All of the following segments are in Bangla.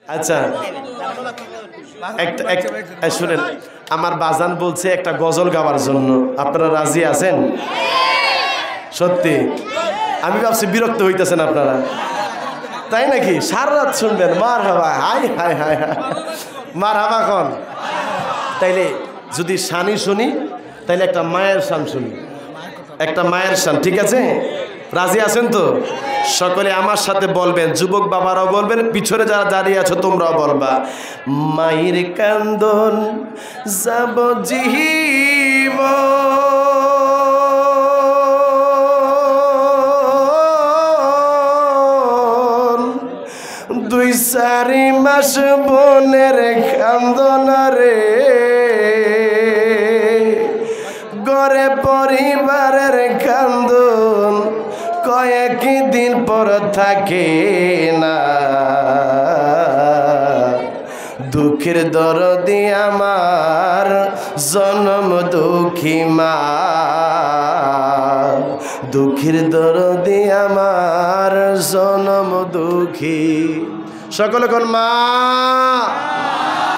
আচ্ছা শুনেন, আমার বাজান বলছে একটা গজল গাওয়ার জন্য, আপনারা রাজি আছেন? সত্যি? আমি ভাবছি বিরক্ত হইতেছেন আপনারা, তাই নাকি? সারা রাত শুনবেন মার হাবা, হাই হাই হাই হাই মার হাবা কন। তাইলে যদি শানি শুনি, তাইলে একটা মায়ের শান শুনি, একটা মায়ের শান, ঠিক আছে? রাজি আছেন তো? সকলে আমার সাথে বলবেন, যুবক বাবারাও বলবেন, পিছনে যারা দাঁড়িয়ে আছো তোমরাও বলবা, মায়ের কান্দন যাব জীব দুই চারি মাস বোনের কান্দন রে, গড়ে পরিবারের কান্দন কয়েকদিন পর থাকে না। দুঃখের দরদি আমার জনম দুঃখী মা, দুঃখের দরদি আমার জনম দুঃখী। সকলে কোন মা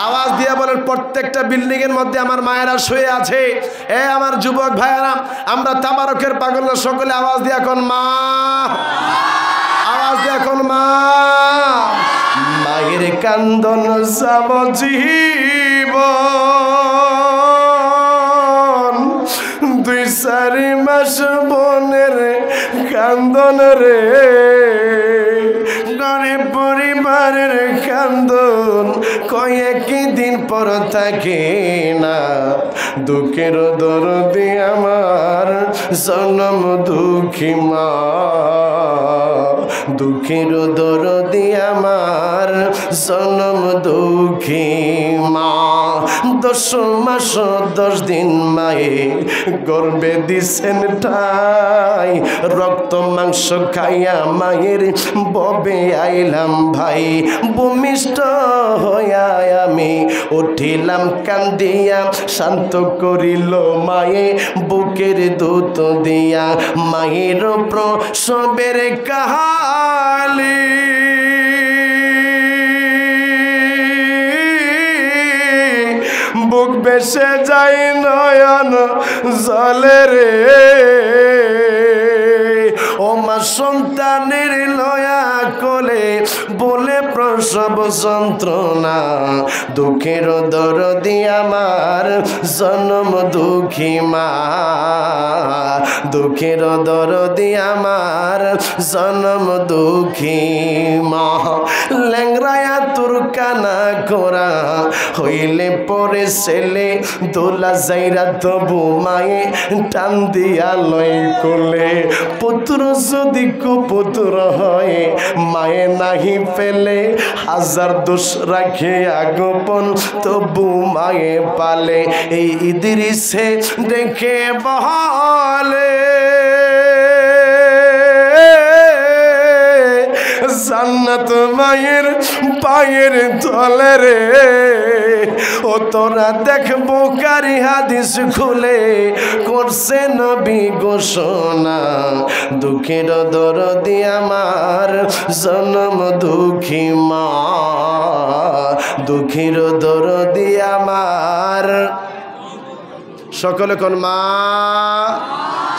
আওয়াজ দিয়া বলেন, প্রত্যেকটা বিল্ডিং এর মধ্যে আমার মায়েরা শুয়ে আছে। এ আমার যুবক ভাইয়েরা, আমরা তাবারকের পাগল, সকলে আওয়াজ দিয়া কোন মা, আওয়াজ দিয়া কোন মা। মায়ের কান্দন যাব জীবন দুই চারি মাস বোনের কান্দন রে, গরিব পরিবারের কান্দন কয়েকদিন পর থাকে না। দুঃখের দরদি আমার জনম দুঃখী মা, দুঃখের দরদি আমার জনম দুঃখী মা। 10 মাস 10 দিন মায়ে গর্বে দিছেন ঠাই, রক্ত মাংস খাইয়া মায়ের ববে আইলাম ভাই। ভূমিষ্ঠ হইয়া আমি উঠিলাম কান্দিয়া, শান্ত করিল মায়ে বুকের দুধ দিয়া। মায়ের প্রসবের কাহালি বুক বেসে যাই নয়ন জলে রে, ও মা সন্তানের লয়া কোলে বলে প্রসব যন্ত্রণা। দুঃখের দরদি আমার জনম দুঃখী মা, দুঃখের দরদি আমার জনম দুঃখী মা। ল্যাংরায়া তোর কানা করা হইলে পরে ছেলে, দোলা যাইরা তবু মায়ে টান দিয়া লয় কোলে। পুত্র যদি কুপুত্র হয় মায়ে নাহি পেলে, হাজার দোষ রাখে আগোপন তবু মায়ে পালে। এই ইদ্রিসে দেখে বলে জান্নাত মায়ের পায়ের তলে রে, ও তোরা দেখবো কারি হাদিস খুলে করছে নবী ঘোষণা। দুঃখের দরদি আমার জনম দুঃখী মা, দুঃখের দরদি আমার। সকলে কোন মা,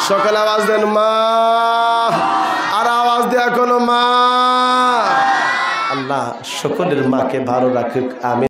সকলে আওয়াজ দেন মা, আর আওয়াজ দেয়া কোন মা। আল্লাহ সকলের মাকে ভালো রাখুক, আমিন।